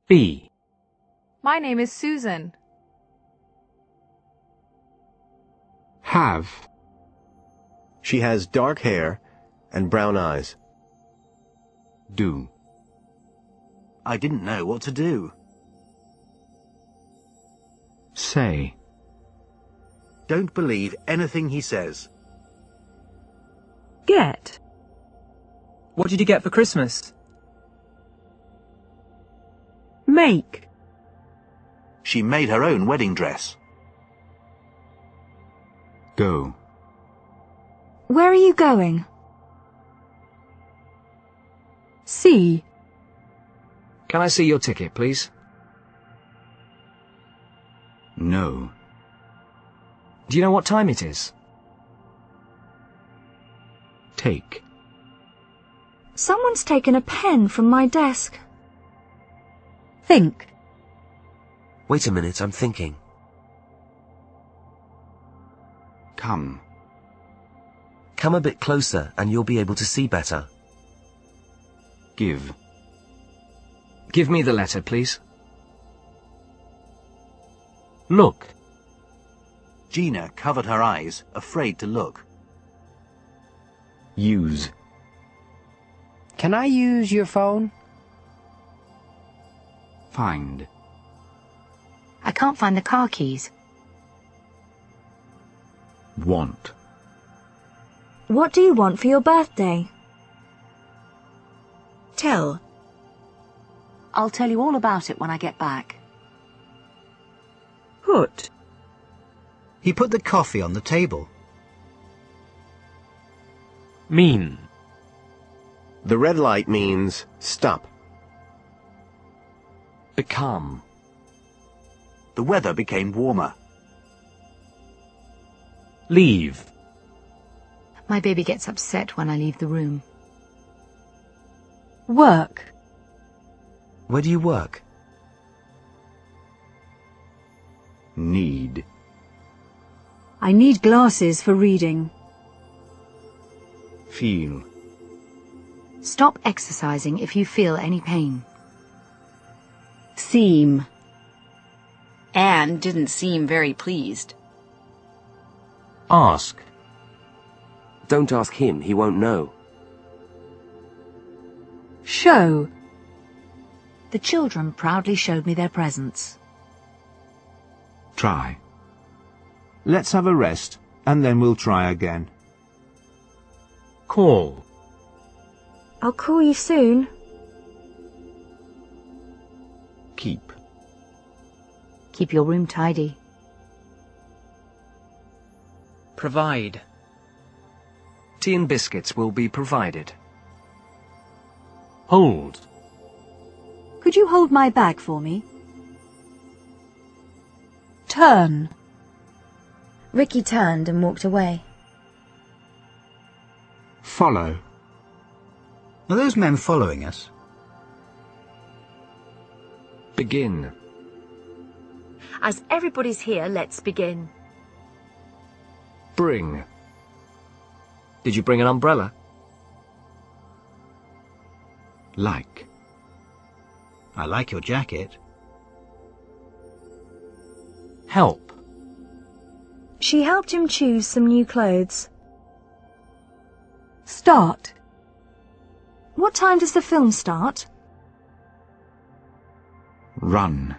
B. My name is Susan. Have. She has dark hair and brown eyes. Do. I didn't know what to do. Say. Don't believe anything he says. Get. What did you get for Christmas? Make. She made her own wedding dress. Go. Where are you going? See. Can I see your ticket, please? No. Do you know what time it is? Take. Someone's taken a pen from my desk. Think. Wait a minute, I'm thinking. Come. Come a bit closer and you'll be able to see better. Give. Give me the letter, please. Look. Gina covered her eyes, afraid to look. Use. Can I use your phone? Find. I can't find the car keys. Want. What do you want for your birthday? Tell. I'll tell you all about it when I get back. Put. He put the coffee on the table. Mean. The red light means stop. Become. The weather became warmer. Leave. My baby gets upset when I leave the room. Work. Where do you work? Need. I need glasses for reading. Feel. Stop exercising if you feel any pain. Seem. Anne didn't seem very pleased. Ask. Don't ask him, he won't know. Show. The children proudly showed me their presents. Try. Let's have a rest, and then we'll try again. Call. I'll call you soon. Keep. Keep your room tidy. Provide. Tea and biscuits will be provided. Hold. Could you hold my bag for me? Turn. Ricky turned and walked away. Follow. Are those men following us? Begin. As everybody's here, let's begin. Bring. Did you bring an umbrella? Like. I like your jacket. Help. She helped him choose some new clothes. Start. What time does the film start? Run.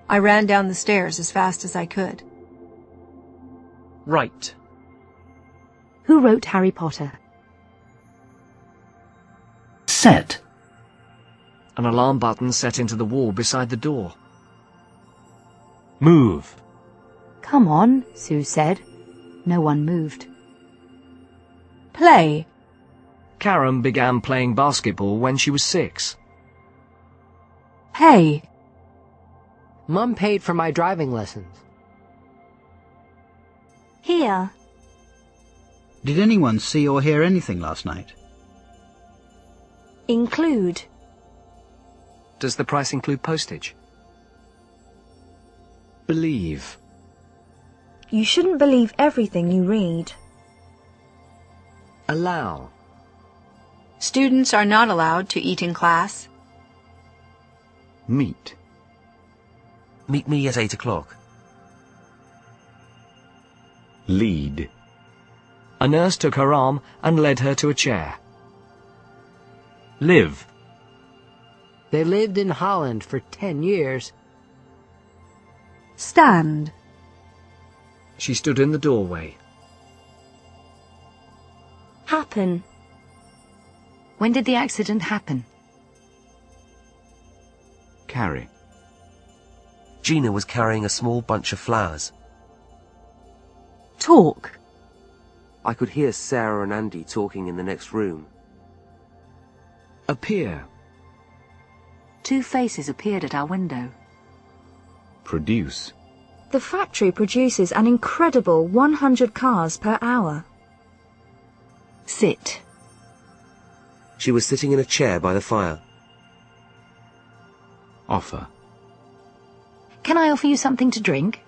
I ran down the stairs as fast as I could. Write. Who wrote Harry Potter? Set. An alarm button set into the wall beside the door. Move. Come on, Sue said. No one moved. Play. Karen began playing basketball when she was 6. Pay. Mum paid for my driving lessons. Here. Did anyone see or hear anything last night? Include. Does the price include postage? Believe. You shouldn't believe everything you read. Allow. Students are not allowed to eat in class. Meet. Meet me at 8 o'clock. Lead. A nurse took her arm and led her to a chair. Live. They lived in Holland for 10 years. Stand. She stood in the doorway. Happen. When did the accident happen? Carry. Gina was carrying a small bunch of flowers. Talk. I could hear Sarah and Andy talking in the next room. Appear. 2 faces appeared at our window. Produce. The factory produces an incredible 100 cars per hour. Sit. She was sitting in a chair by the fire. Offer. Can I offer you something to drink?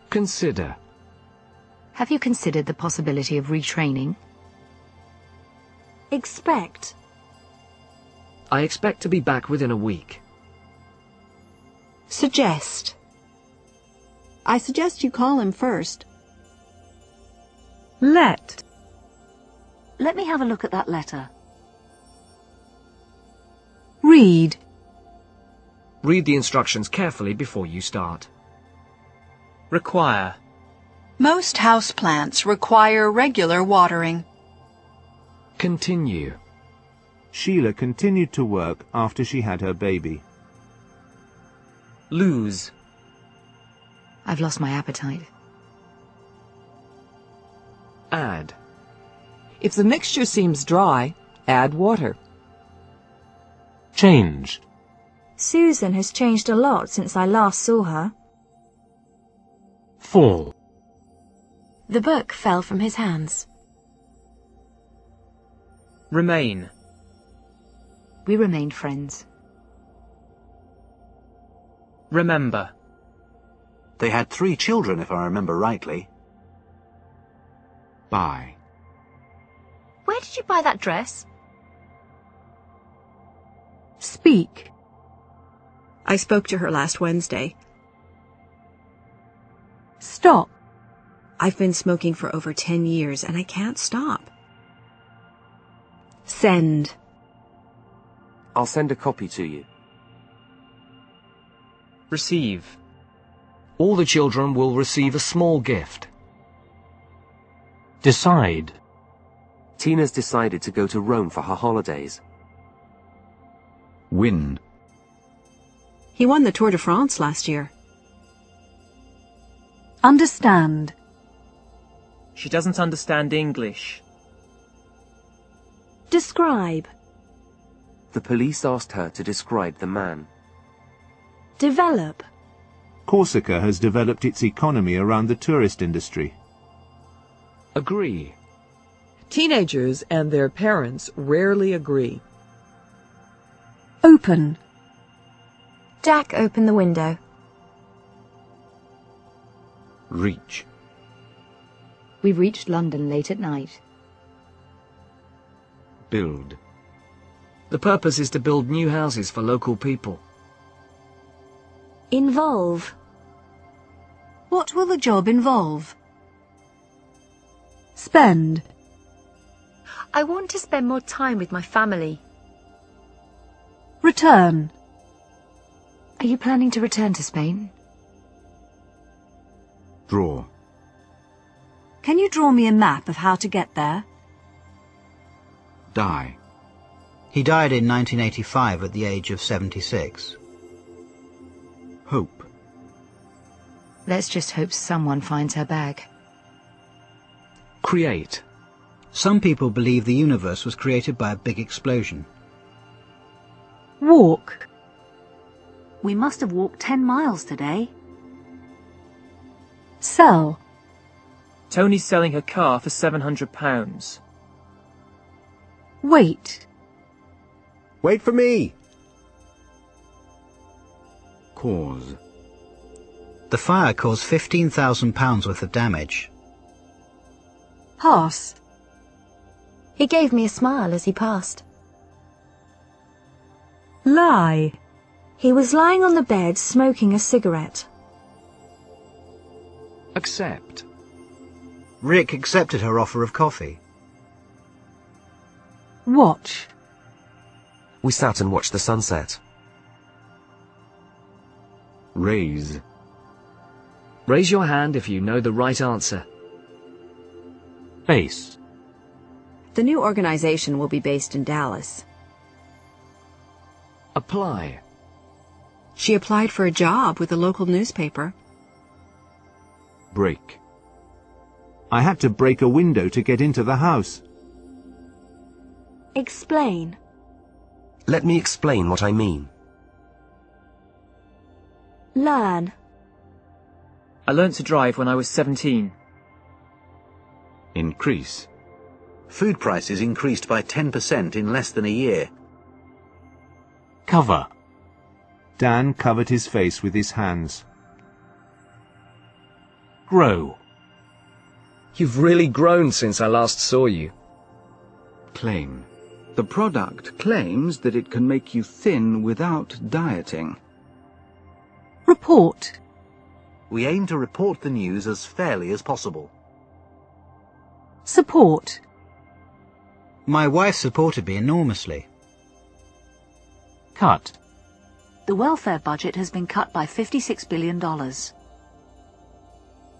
Consider. Have you considered the possibility of retraining? Expect. I expect to be back within a week. Suggest. I suggest you call him first. Let. Let me have a look at that letter. Read. Read the instructions carefully before you start. Require. Most houseplants require regular watering. Continue. Sheila continued to work after she had her baby. Lose. I've lost my appetite. Add. If the mixture seems dry, add water. Change. Susan has changed a lot since I last saw her. Fall. The book fell from his hands. Remain. We remained friends. Remember. They had 3 children, if I remember rightly. Buy. Where did you buy that dress? Speak. I spoke to her last Wednesday. Stop. I've been smoking for over 10 years and I can't stop. Send. I'll send a copy to you. Receive. All the children will receive a small gift. Decide. Tina's decided to go to Rome for her holidays. Win. He won the Tour de France last year. Understand. She doesn't understand English. Describe. The police asked her to describe the man. Develop. Corsica has developed its economy around the tourist industry. Agree. Teenagers and their parents rarely agree. Open. Jack opened the window. Reach. We reached London late at night. Build. The purpose is to build new houses for local people. Involve. What will the job involve? Spend. I want to spend more time with my family. Return. Are you planning to return to Spain? Draw. Can you draw me a map of how to get there? Die. He died in 1985 at the age of 76. Hope. Let's just hope someone finds her bag. Create. Some people believe the universe was created by a big explosion. Walk. We must have walked 10 miles today. Sell. Tony's selling her car for £700. Wait. Wait for me! Cause. The fire caused £15,000 worth of damage. Pass. He gave me a smile as he passed. Lie. He was lying on the bed smoking a cigarette. Accept. Rick accepted her offer of coffee. Watch. We sat and watched the sunset. Raise. Raise your hand if you know the right answer. Face. The new organization will be based in Dallas. Apply. She applied for a job with a local newspaper. Break. I had to break a window to get into the house. Explain. Let me explain what I mean. Learn. I learnt to drive when I was 17. Increase. Food prices increased by 10% in less than a year. Cover. Dan covered his face with his hands. Grow. You've really grown since I last saw you. Claim. The product claims that it can make you thin without dieting. Report. We aim to report the news as fairly as possible. Support. My wife supported me enormously. Cut. The welfare budget has been cut by $56 billion.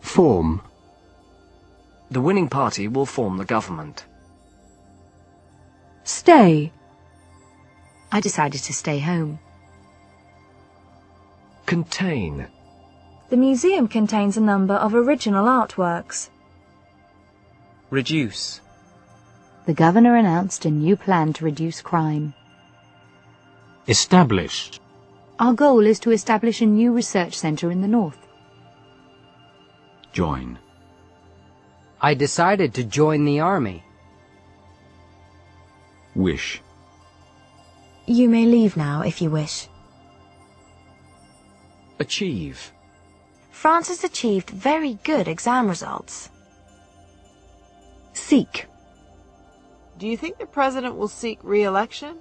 Form. The winning party will form the government. Stay. I decided to stay home. Contain. The museum contains a number of original artworks. Reduce. The governor announced a new plan to reduce crime. Establish. Our goal is to establish a new research center in the north. Join. I decided to join the army. Wish. You may leave now if you wish. Achieve. France has achieved very good exam results. Seek. Do you think the president will seek re-election?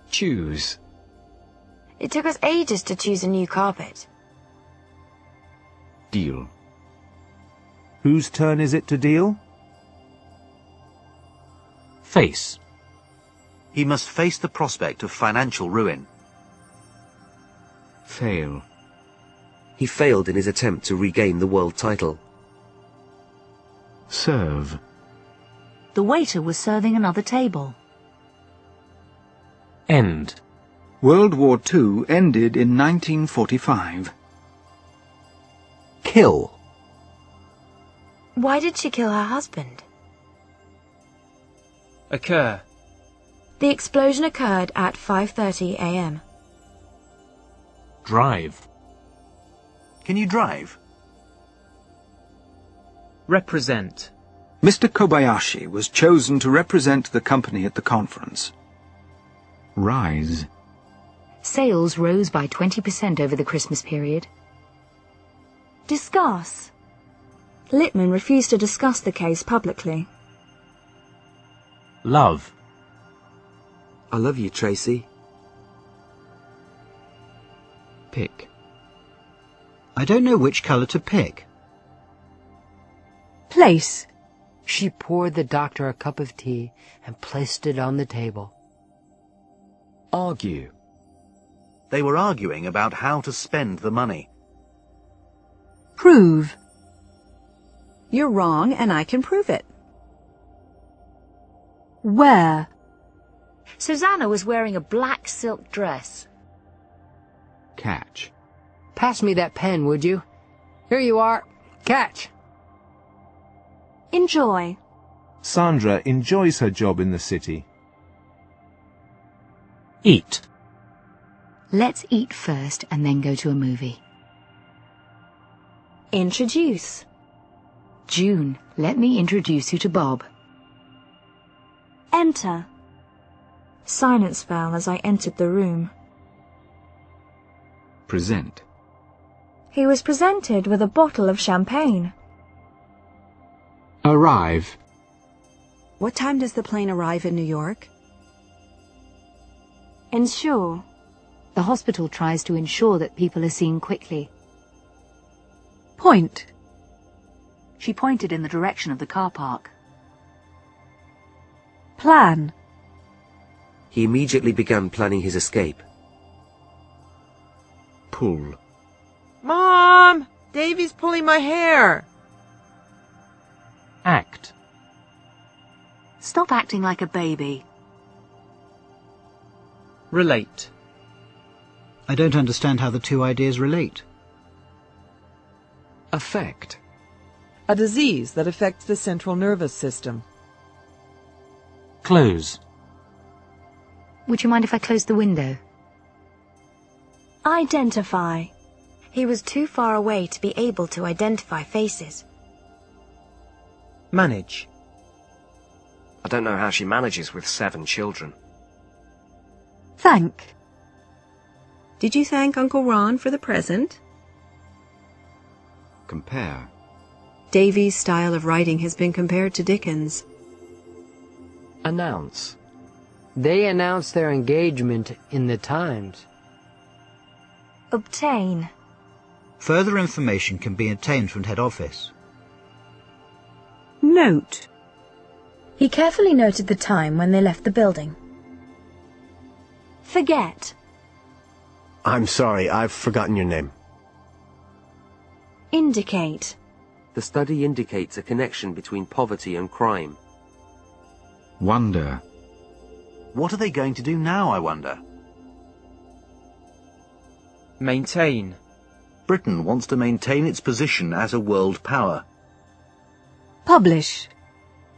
Choose. It took us ages to choose a new carpet. Deal. Whose turn is it to deal? Face. He must face the prospect of financial ruin. Fail. He failed in his attempt to regain the world title. Serve. The waiter was serving another table. End. World War II ended in 1945. Kill. Why did she kill her husband? Occur. The explosion occurred at 5:30 a.m. Drive. Can you drive? Represent. Mr. Kobayashi was chosen to represent the company at the conference. Rise. Sales rose by 20% over the Christmas period. Discuss. Littman refused to discuss the case publicly. Love. I love you, Tracy. Pick. I don't know which colour to pick. Place. She poured the doctor a cup of tea and placed it on the table. Argue. They were arguing about how to spend the money. Prove. You're wrong, and I can prove it. Wear. Susanna was wearing a black silk dress. Catch. Pass me that pen, would you? Here you are. Catch. Enjoy. Sandra enjoys her job in the city. Eat. Let's eat first and then go to a movie. Introduce. June, let me introduce you to Bob. Enter. Silence fell as I entered the room. Present. He was presented with a bottle of champagne. Arrive. What time does the plane arrive in New York? Ensure. The hospital tries to ensure that people are seen quickly. Point. She pointed in the direction of the car park. Plan. He immediately began planning his escape. Pull. Mom! Davy's pulling my hair. Act. Stop acting like a baby. Relate. I don't understand how the two ideas relate. Affect. A disease that affects the central nervous system. Close. Would you mind if I closed the window? Identify. He was too far away to be able to identify faces. Manage. I don't know how she manages with 7 children. Thank. Did you thank Uncle Ron for the present? Compare. Davy's style of writing has been compared to Dickens. Announce. They announced their engagement in the Times. Obtain. Further information can be obtained from head office. Note. He carefully noted the time when they left the building. Forget. I'm sorry, I've forgotten your name. Indicate. The study indicates a connection between poverty and crime. Wonder. What are they going to do now, I wonder? Maintain. Britain wants to maintain its position as a world power. Publish.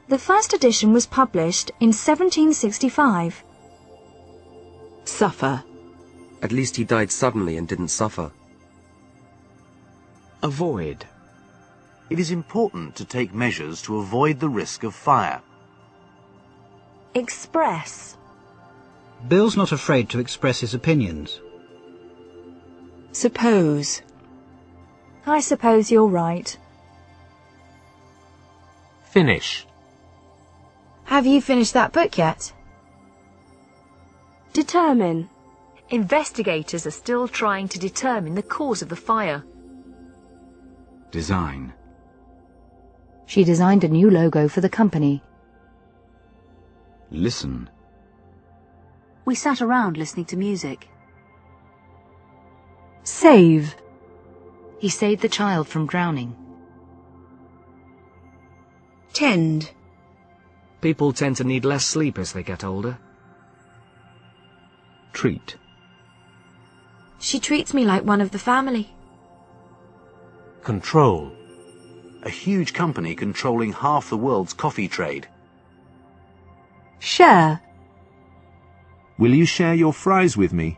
The first edition was published in 1765. Suffer. At least he died suddenly and didn't suffer. Avoid. It is important to take measures to avoid the risk of fire. Express. Bill's not afraid to express his opinions. Suppose. I suppose you're right. Finish. Have you finished that book yet? Determine. Investigators are still trying to determine the cause of the fire. Design. She designed a new logo for the company. Listen. We sat around listening to music. Save. He saved the child from drowning. Tend. People tend to need less sleep as they get older. Treat. She treats me like one of the family. Control. A huge company controlling half the world's coffee trade. Share. Will you share your fries with me?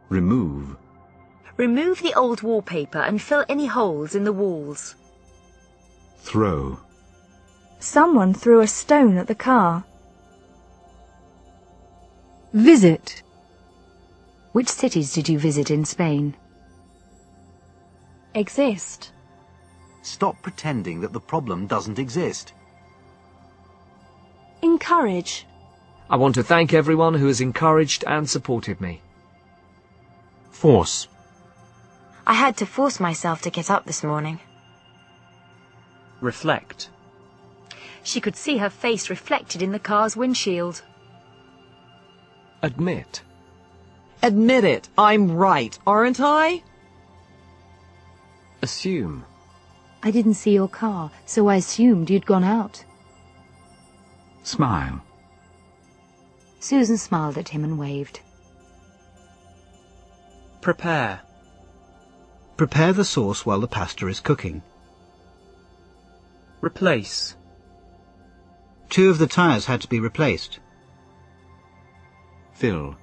Remove. Remove the old wallpaper and fill any holes in the walls. Throw. Someone threw a stone at the car. Visit. Which cities did you visit in Spain? Exist. Stop pretending that the problem doesn't exist. Encourage. I want to thank everyone who has encouraged and supported me. Force. I had to force myself to get up this morning. Reflect. She could see her face reflected in the car's windshield. Admit. Admit it. I'm right, aren't I? Assume. I didn't see your car, so I assumed you'd gone out. Smile. Susan smiled at him and waved. Prepare. Prepare the sauce while the pasta is cooking. Replace. 2 of the tyres had to be replaced. Fill.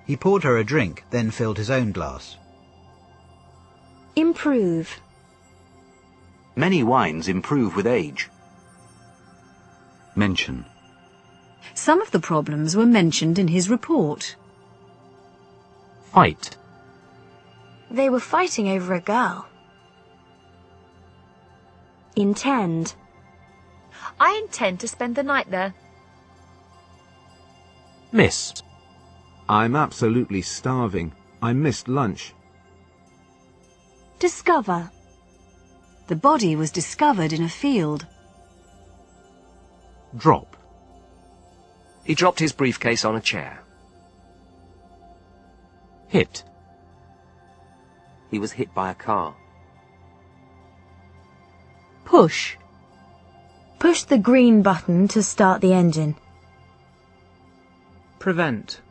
He poured her a drink, then filled his own glass. Improve. Many wines improve with age. Mention. Some of the problems were mentioned in his report. Fight. They were fighting over a girl. Intend. I intend to spend the night there. Miss. I'm absolutely starving. I missed lunch. Discover. The body was discovered in a field. Drop. He dropped his briefcase on a chair. Hit. He was hit by a car. Push. Push the green button to start the engine. Prevent.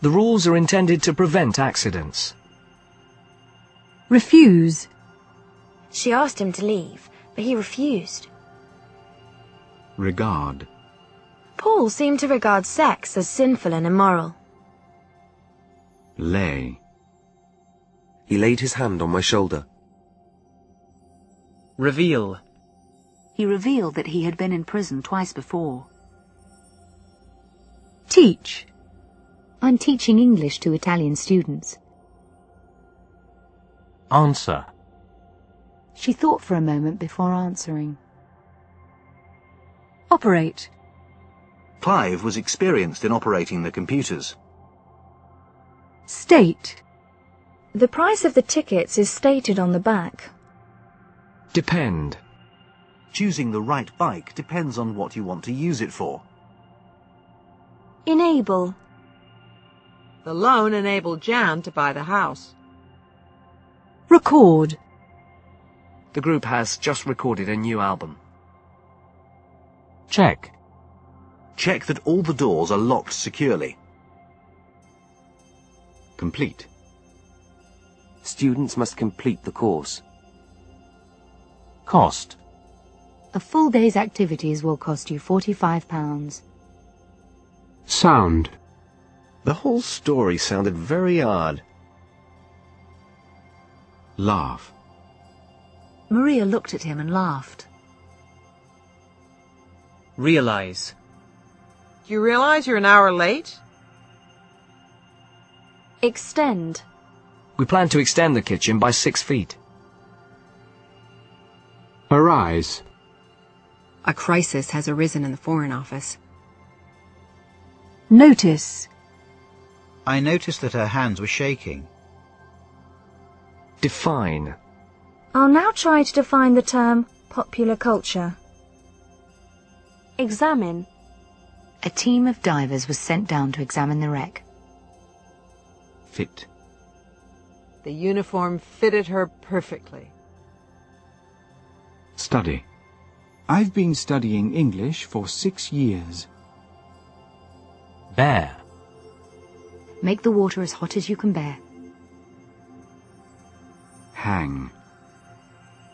The rules are intended to prevent accidents. Refuse. She asked him to leave, but he refused. Regard. Paul seemed to regard sex as sinful and immoral. Lay. He laid his hand on my shoulder. Reveal. He revealed that he had been in prison twice before. Teach. I'm teaching English to Italian students. Answer. She thought for a moment before answering. Operate. Clive was experienced in operating the computers. State. The price of the tickets is stated on the back. Depend. Choosing the right bike depends on what you want to use it for. Enable. The loan enabled Jan to buy the house. Record. The group has just recorded a new album. Check. Check that all the doors are locked securely. Complete. Students must complete the course. Cost. A full day's activities will cost you £45. Sound. The whole story sounded very odd. Laugh. Maria looked at him and laughed. Realize. Do you realize you're an hour late? Extend. We plan to extend the kitchen by 6 feet. Arise. A crisis has arisen in the Foreign Office. Notice. I noticed that her hands were shaking. Define. I'll now try to define the term popular culture. Examine. A team of divers was sent down to examine the wreck. Fit. The uniform fitted her perfectly. Study. I've been studying English for 6 years. Bear. Make the water as hot as you can bear. Hang.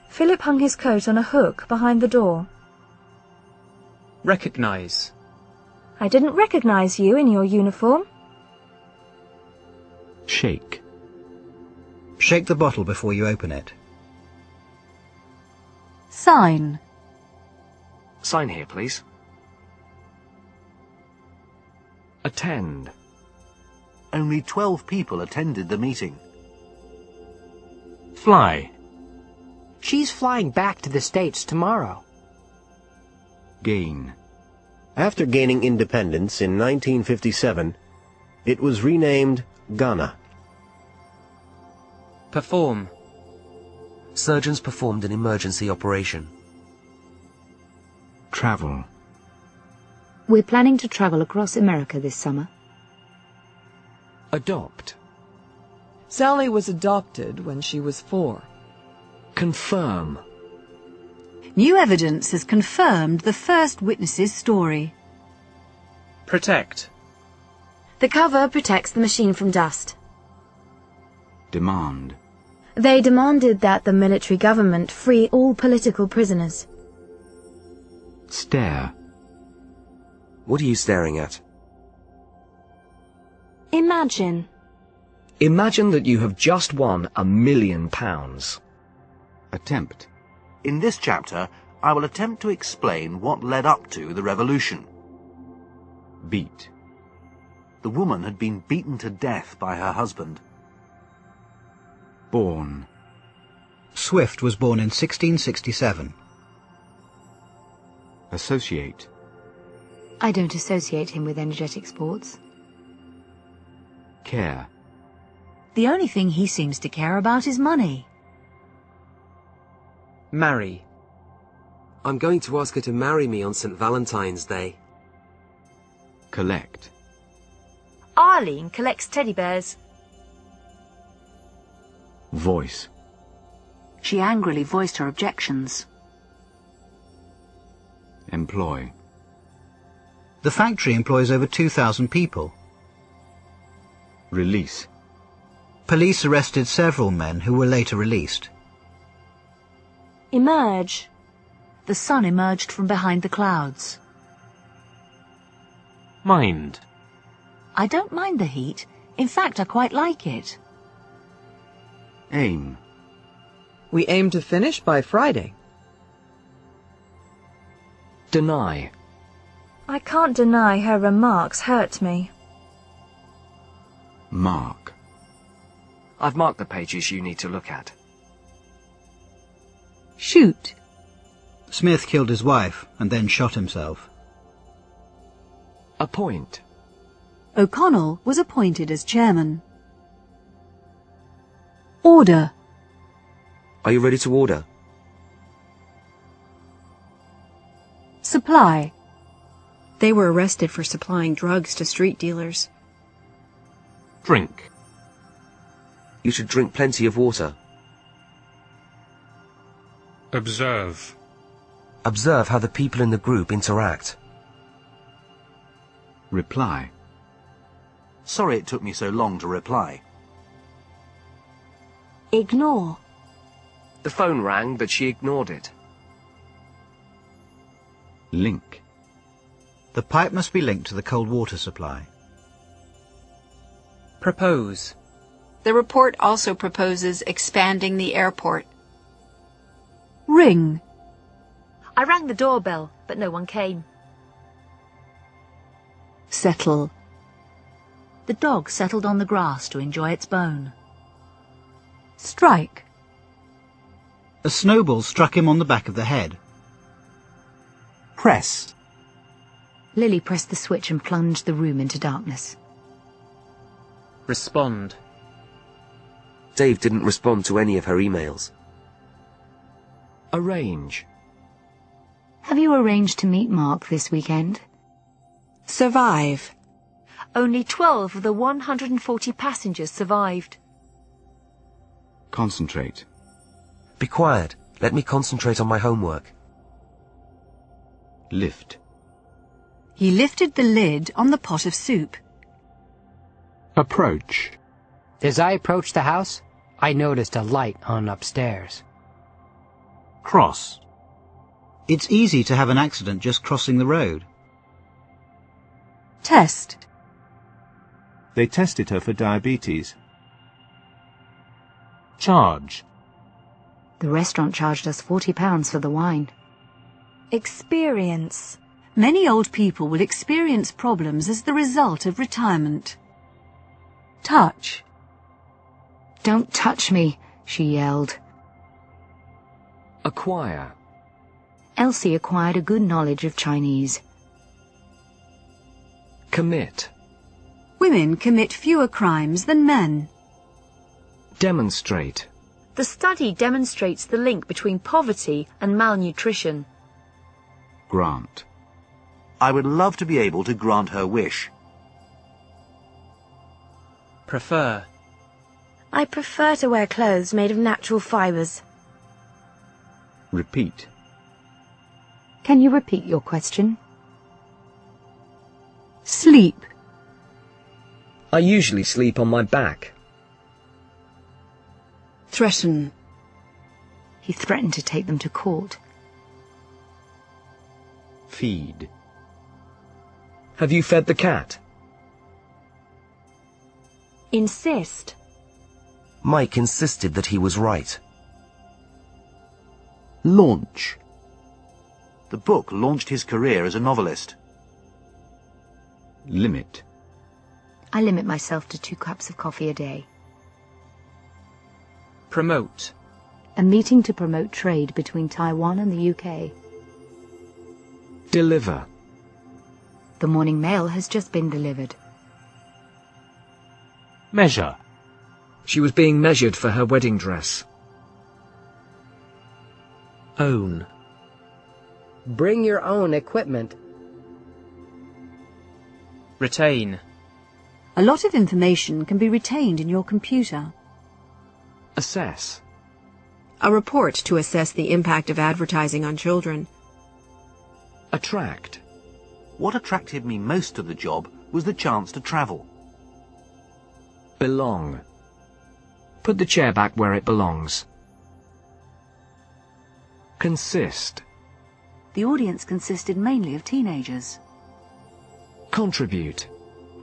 Philip hung his coat on a hook behind the door. Recognize. I didn't recognize you in your uniform. Shake. Shake the bottle before you open it. Sign. Sign here, please. Attend. Only 12 people attended the meeting. Fly. She's flying back to the States tomorrow. Gain. After gaining independence in 1957, it was renamed Ghana. Perform. Surgeons performed an emergency operation. Travel. We're planning to travel across America this summer. Adopt. Sally was adopted when she was 4. Confirm. New evidence has confirmed the first witness's story. Protect. The cover protects the machine from dust. Demand. They demanded that the military government free all political prisoners. Stare. What are you staring at? Imagine. Imagine that you have just won £1 million. Attempt. In this chapter, I will attempt to explain what led up to the revolution. Beat. The woman had been beaten to death by her husband. Born. Swift was born in 1667. Associate. I don't associate him with energetic sports. Care. The only thing he seems to care about is money. Marry. I'm going to ask her to marry me on St. Valentine's Day. Collect. Arlene collects teddy bears. Voice. She angrily voiced her objections. Employ. The factory employs over 2,000 people. Release. Police arrested several men who were later released. Emerge. The sun emerged from behind the clouds. Mind. I don't mind the heat. In fact, I quite like it. Aim. We aim to finish by Friday. Deny. I can't deny her remarks hurt me. Mark. I've marked the pages you need to look at. Shoot. Smith killed his wife and then shot himself. Appoint. O'Connell was appointed as chairman. Order. Are you ready to order? Supply. They were arrested for supplying drugs to street dealers. Drink. You should drink plenty of water. Observe. Observe how the people in the group interact. Reply. Sorry it took me so long to reply. Ignore. The phone rang, but she ignored it. Link. The pipe must be linked to the cold water supply. Propose. The report also proposes expanding the airport. Ring. I rang the doorbell, but no one came. Settle. The dog settled on the grass to enjoy its bone. Strike. A snowball struck him on the back of the head. Press. Lily pressed the switch and plunged the room into darkness. Respond. Dave didn't respond to any of her emails. Arrange. Have you arranged to meet Mark this weekend? Survive. Only 12 of the 140 passengers survived. Concentrate. Be quiet. Let me concentrate on my homework. Lift. He lifted the lid on the pot of soup. Approach. As I approached the house, I noticed a light on upstairs. Cross. It's easy to have an accident just crossing the road. Test. They tested her for diabetes. Charge. The restaurant charged us £40 for the wine. Experience. Many old people will experience problems as the result of retirement. Touch. Don't touch me, she yelled. Acquire. Elsie acquired a good knowledge of Chinese. Commit. Women commit fewer crimes than men. Demonstrate. The study demonstrates the link between poverty and malnutrition. Grant. I would love to be able to grant her wish. Prefer. I prefer to wear clothes made of natural fibres. Repeat. Can you repeat your question? Sleep. I usually sleep on my back. Threaten. He threatened to take them to court. Feed. Have you fed the cat? Insist. Mike insisted that he was right. Launch. The book launched his career as a novelist. Limit. I limit myself to 2 cups of coffee a day. Promote. A meeting to promote trade between Taiwan and the UK. Deliver. The morning mail has just been delivered. Measure. She was being measured for her wedding dress. Own. Bring your own equipment. Retain. A lot of information can be retained in your computer. Assess. A report to assess the impact of advertising on children. Attract. What attracted me most to the job was the chance to travel. Belong. Put the chair back where it belongs. Consist. The audience consisted mainly of teenagers. Contribute.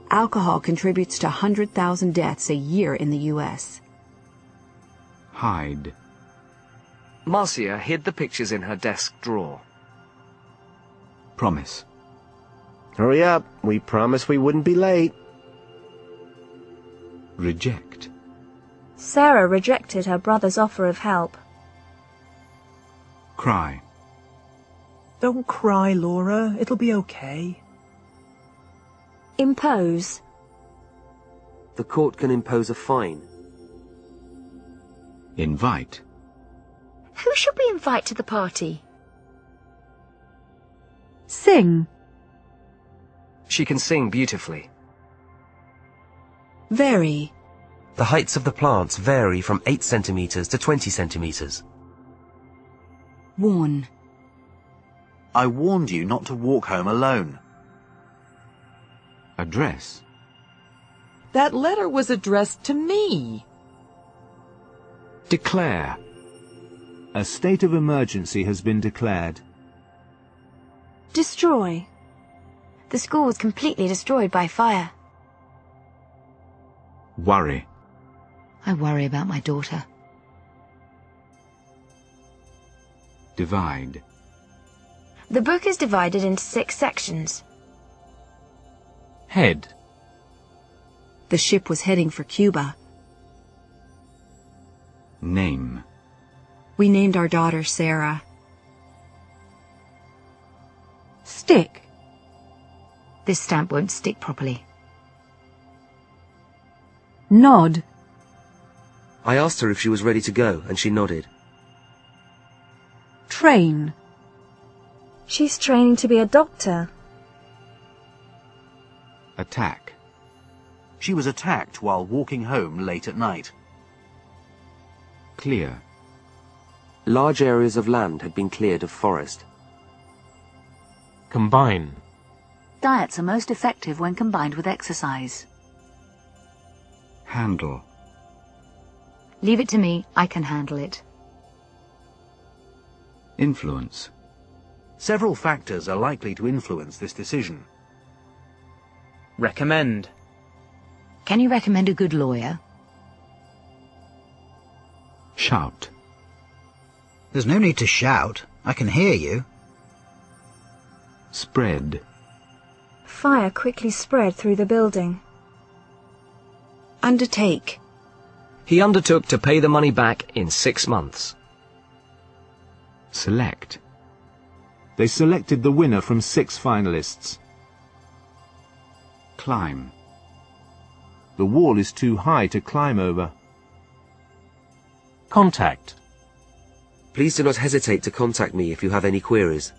Alcohol contributes to 100,000 deaths a year in the U.S. Hide. Marcia hid the pictures in her desk drawer. Promise. Hurry up, we promised we wouldn't be late. Reject. Sarah rejected her brother's offer of help. Cry. Don't cry, Laura. It'll be okay. Impose. The court can impose a fine. Invite. Who should we invite to the party? Sing. She can sing beautifully. Vary. The heights of the plants vary from 8 centimeters to 20 centimeters. Warn. I warned you not to walk home alone. Address. That letter was addressed to me. Declare. A state of emergency has been declared. Destroy. The school was completely destroyed by fire. Worry. I worry about my daughter. Divide. The book is divided into 6 sections. Head. The ship was heading for Cuba. Name. We named our daughter Sarah. Stick. This stamp won't stick properly. Nod. I asked her if she was ready to go, and she nodded. Train. She's training to be a doctor. Attack. She was attacked while walking home late at night. Clear. Large areas of land had been cleared of forest. Combine. Diets are most effective when combined with exercise. Handle. Leave it to me, I can handle it. Influence. Several factors are likely to influence this decision. Recommend. Can you recommend a good lawyer? Shout. There's no need to shout. I can hear you. Spread. Fire quickly spread through the building. Undertake. He undertook to pay the money back in 6 months. Select. They selected the winner from 6 finalists. Climb. The wall is too high to climb over. Contact. Please do not hesitate to contact me if you have any queries.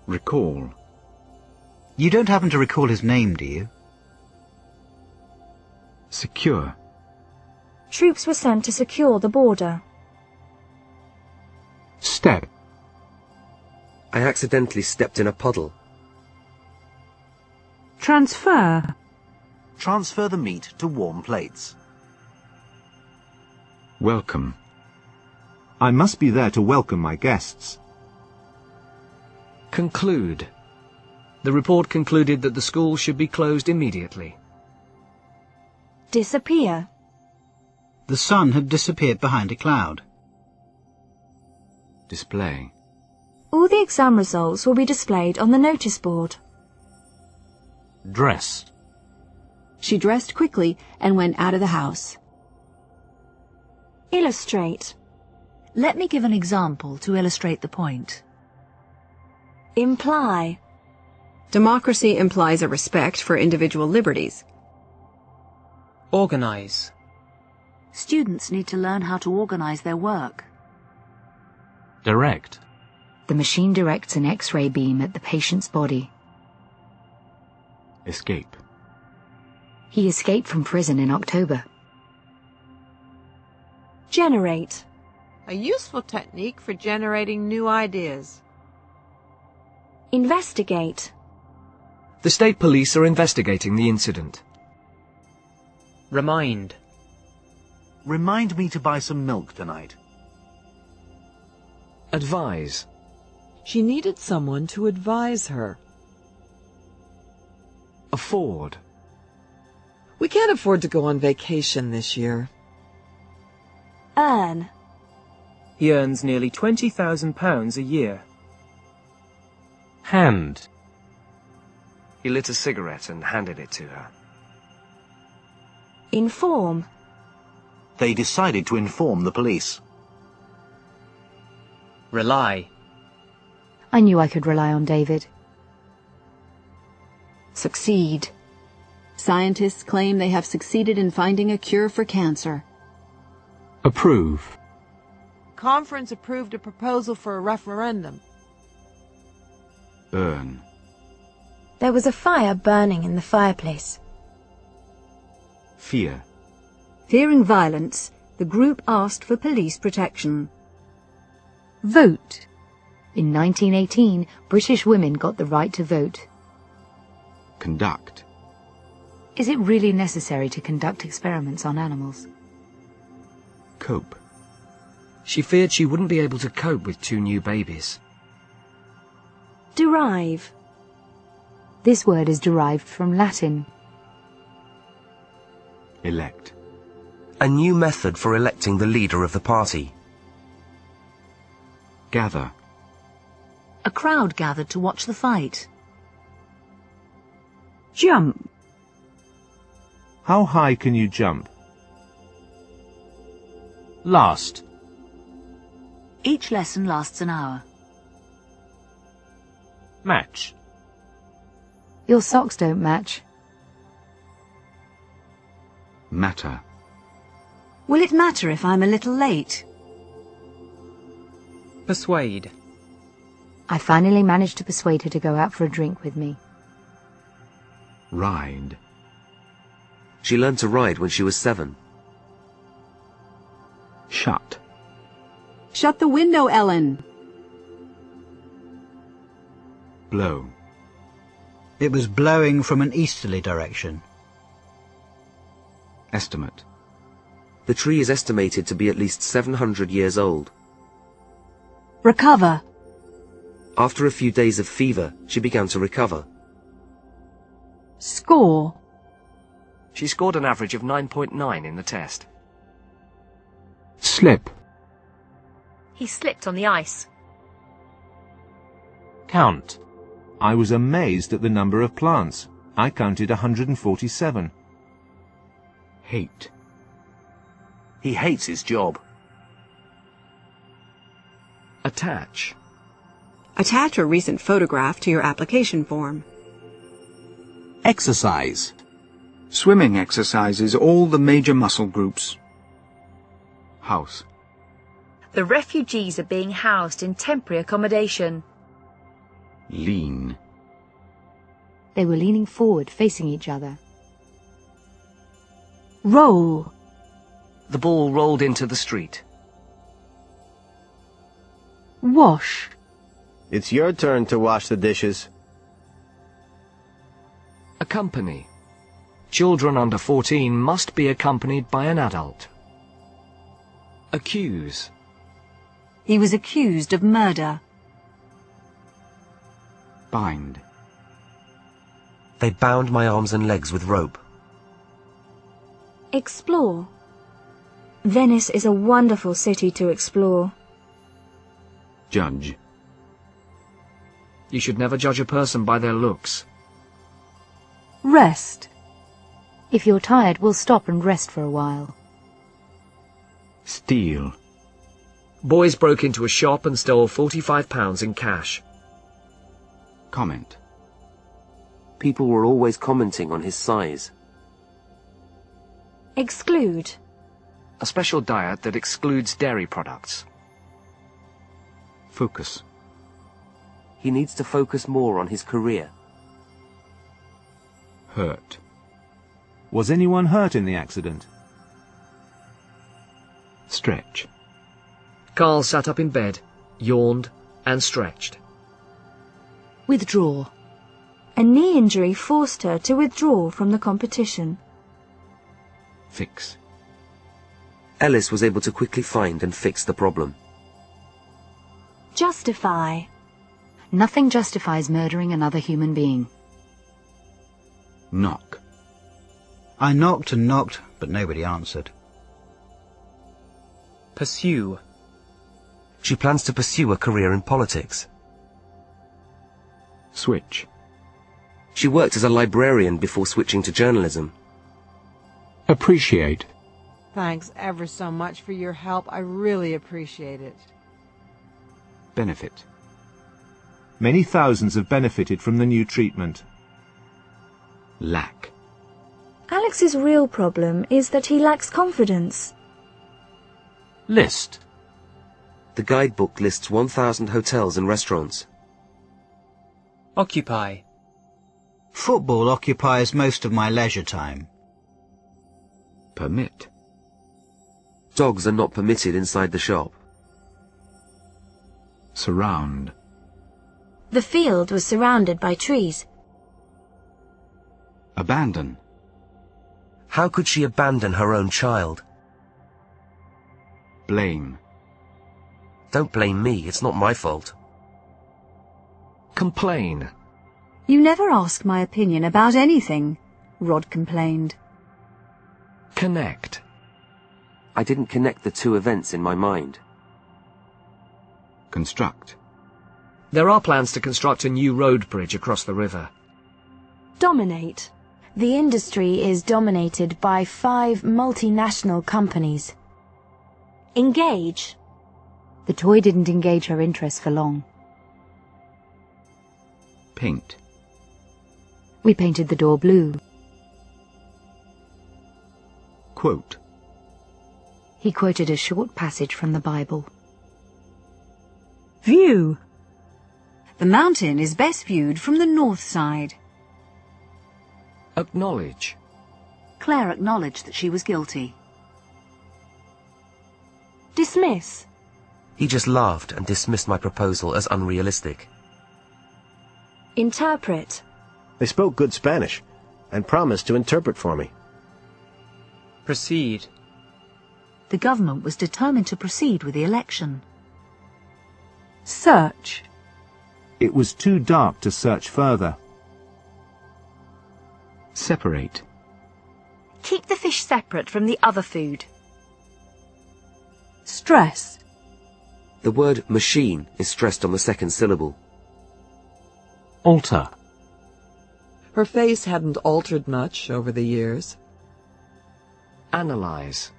Recall. You don't happen to recall his name, do you? Secure. Troops were sent to secure the border. Step. I accidentally stepped in a puddle. Transfer. Transfer the meat to warm plates. Welcome. I must be there to welcome my guests. Conclude. The report concluded that the school should be closed immediately. Disappear. The sun had disappeared behind a cloud. Display. All the exam results will be displayed on the notice board. Dress. She dressed quickly and went out of the house. Illustrate. Let me give an example to illustrate the point. Imply. Democracy implies a respect for individual liberties. Organize. Students need to learn how to organize their work. Direct. The machine directs an X-ray beam at the patient's body. Escape. He escaped from prison in October. Generate. A useful technique for generating new ideas. Investigate. The state police are investigating the incident. Remind. Remind me to buy some milk tonight. Advise. She needed someone to advise her. Afford. We can't afford to go on vacation this year. Earn. He earns nearly £20,000 a year. Hand. He lit a cigarette and handed it to her. Inform. They decided to inform the police. Rely. I knew I could rely on David. Succeed. Scientists claim they have succeeded in finding a cure for cancer. Approve. Conference approved a proposal for a referendum. Earn. There was a fire burning in the fireplace. Fear. Fearing violence, the group asked for police protection. Vote. In 1918, British women got the right to vote. Conduct. Is it really necessary to conduct experiments on animals? Cope. She feared she wouldn't be able to cope with 2 new babies. Derive. This word is derived from Latin. Elect. A new method for electing the leader of the party. Gather. A crowd gathered to watch the fight. Jump. How high can you jump? Last. Each lesson lasts an hour. Match. Your socks don't match. Matter. Will it matter if I'm a little late? Persuade. I finally managed to persuade her to go out for a drink with me. Ride. She learned to ride when she was 7. Shut. Shut the window, Ellen. Blow. It was blowing from an easterly direction. Estimate. The tree is estimated to be at least 700 years old. Recover. After a few days of fever, she began to recover. Score. She scored an average of 9.9 in the test. Slip. He slipped on the ice. Count. I was amazed at the number of plants. I counted 147. Hate. He hates his job. Attach. Attach a recent photograph to your application form. Exercise. Swimming exercises all the major muscle groups. House. The refugees are being housed in temporary accommodation. Lean. They were leaning forward, facing each other. Roll. The ball rolled into the street. Wash. It's your turn to wash the dishes. Accompany. Children under 14 must be accompanied by an adult. Accuse. He was accused of murder. Bind. They bound my arms and legs with rope. Explore. Venice is a wonderful city to explore. Judge. You should never judge a person by their looks. Rest. If you're tired, we'll stop and rest for a while. Steal. Boys broke into a shop and stole £45 in cash. Comment. People were always commenting on his size. Exclude. A special diet that excludes dairy products. Focus. He needs to focus more on his career. Hurt. Was anyone hurt in the accident? Stretch. Carl sat up in bed, yawned, and stretched. Withdraw. A knee injury forced her to withdraw from the competition. Fix. Ellis was able to quickly find and fix the problem. Justify. Nothing justifies murdering another human being. Knock. I knocked and knocked, but nobody answered. Pursue. She plans to pursue a career in politics. Switch. She worked as a librarian before switching to journalism. Appreciate. Thanks ever so much for your help. I really appreciate it. Benefit. Many thousands have benefited from the new treatment. Lack. Alex's real problem is that he lacks confidence. List. The guidebook lists 1,000 hotels and restaurants. Occupy. Football occupies most of my leisure time. Permit. Dogs are not permitted inside the shop. Surround. The field was surrounded by trees. Abandon. How could she abandon her own child? Blame. Don't blame me, it's not my fault. Complain. You never ask my opinion about anything, Rod complained. Connect. I didn't connect the two events in my mind. Construct. There are plans to construct a new road bridge across the river. Dominate. The industry is dominated by 5 multinational companies. Engage. The toy didn't engage her interest for long. Paint. We painted the door blue. Quote. He quoted a short passage from the Bible. View. The mountain is best viewed from the north side. Acknowledge. Claire acknowledged that she was guilty. Dismiss. He just laughed and dismissed my proposal as unrealistic. Interpret. They spoke good Spanish and promised to interpret for me. Proceed. The government was determined to proceed with the election. Search. It was too dark to search further. Separate. Keep the fish separate from the other food. Stress. The word machine is stressed on the second syllable. Alter. Her face hadn't altered much over the years. Analyze.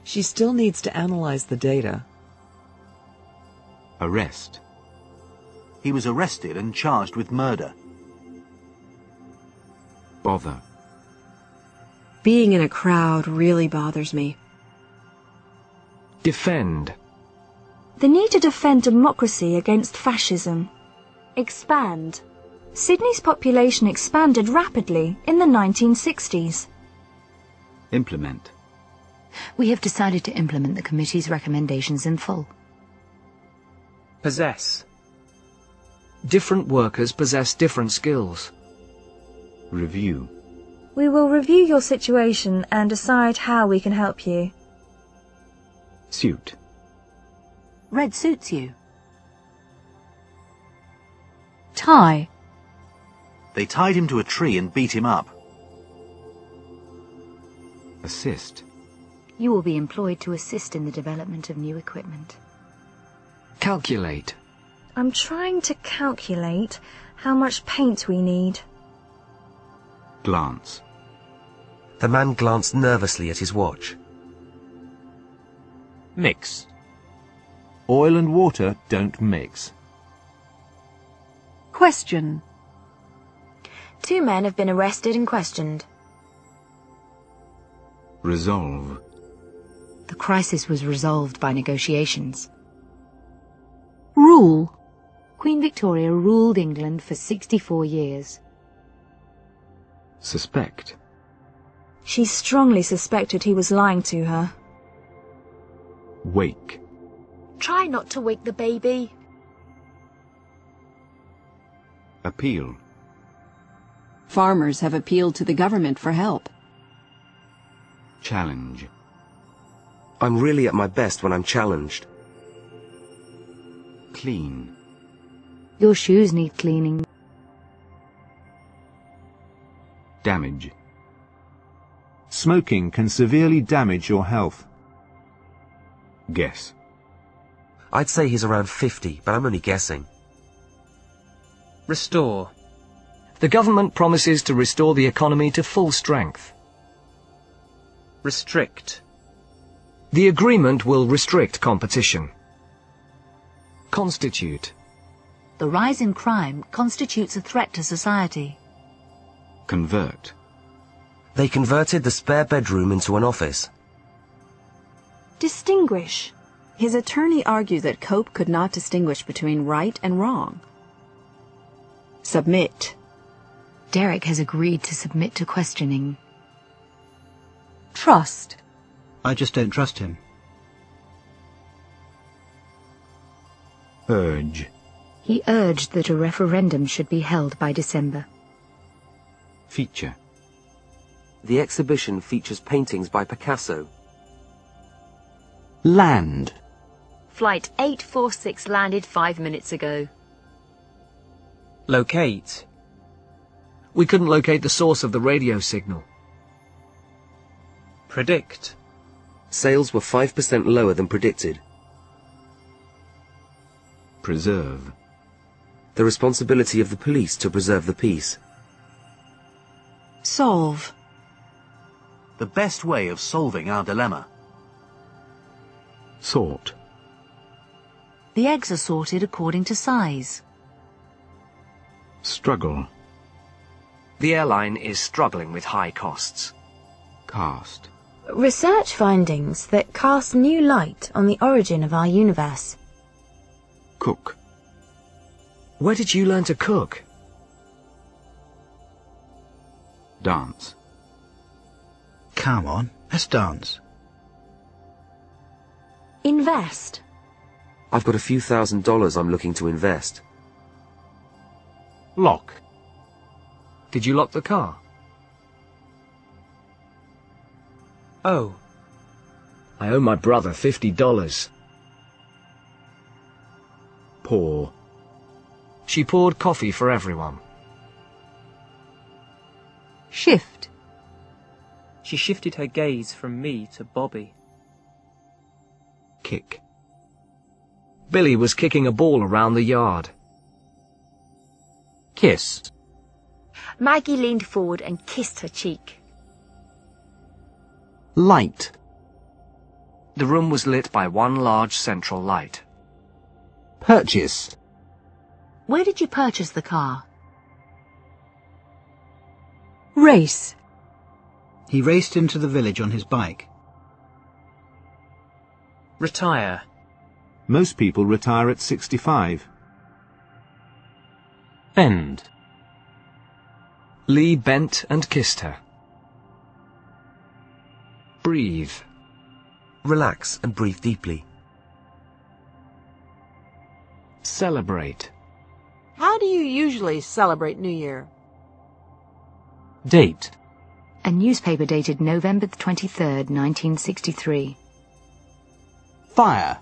She still needs to analyze the data. Arrest. He was arrested and charged with murder. Bother. Being in a crowd really bothers me. Defend. The need to defend democracy against fascism. Expand. Sydney's population expanded rapidly in the 1960s. Implement. We have decided to implement the committee's recommendations in full. Possess. Different workers possess different skills. Review. We will review your situation and decide how we can help you. Suit. Red suits you. Tie. They tied him to a tree and beat him up. Assist. You will be employed to assist in the development of new equipment. Calculate. I'm trying to calculate how much paint we need. Glance. The man glanced nervously at his watch. Mix. Oil and water don't mix. Question. 2 men have been arrested and questioned. Resolve. The crisis was resolved by negotiations. Rule. Queen Victoria ruled England for 64 years. Suspect. She strongly suspected he was lying to her. Wake. Try not to wake the baby. Appeal. Farmers have appealed to the government for help. Challenge. I'm really at my best when I'm challenged. Clean. Your shoes need cleaning. Damage. Smoking can severely damage your health. Guess. I'd say he's around 50, but I'm only guessing. Restore. The government promises to restore the economy to full strength. Restrict. The agreement will restrict competition. Constitute. The rise in crime constitutes a threat to society. Convert. They converted the spare bedroom into an office. Distinguish. His attorney argued that Cope could not distinguish between right and wrong. Submit. Derek has agreed to submit to questioning. Trust. I just don't trust him. Urge. He urged that a referendum should be held by December. Feature. The exhibition features paintings by Picasso. Land. Flight 846 landed 5 minutes ago. Locate. We couldn't locate the source of the radio signal. Predict. Sales were 5% lower than predicted. Preserve. The responsibility of the police to preserve the peace. Solve. The best way of solving our dilemma. Sort. The eggs are sorted according to size. Struggle. The airline is struggling with high costs. Cast. Research findings that cast new light on the origin of our universe. Cook. Where did you learn to cook? Dance. Come on, let's dance. Invest. I've got a few $1,000s I'm looking to invest. Lock. Did you lock the car? Oh. I owe my brother $50. Pour. She poured coffee for everyone. Shift. She shifted her gaze from me to Bobby. Kick. Billy was kicking a ball around the yard. Kiss. Maggie leaned forward and kissed her cheek. Light. The room was lit by one large central light. Purchase. Where did you purchase the car? Race. He raced into the village on his bike. Retire. Most people retire at 65. Bend. Lee bent and kissed her. Breathe. Relax and breathe deeply. Celebrate. How do you usually celebrate New Year? Date. A newspaper dated November 23rd, 1963. Fire.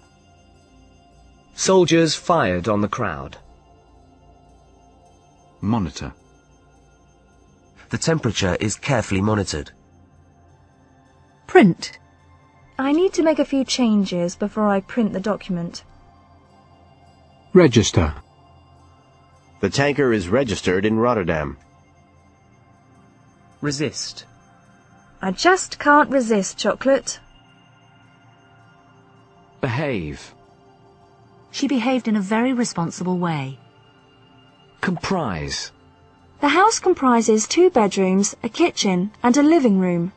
Soldiers fired on the crowd. Monitor. The temperature is carefully monitored. Print. I need to make a few changes before I print the document. Register. The tanker is registered in Rotterdam. Resist. I just can't resist chocolate. Behave. She behaved in a very responsible way. Comprise. The house comprises 2 bedrooms, a kitchen, and a living room.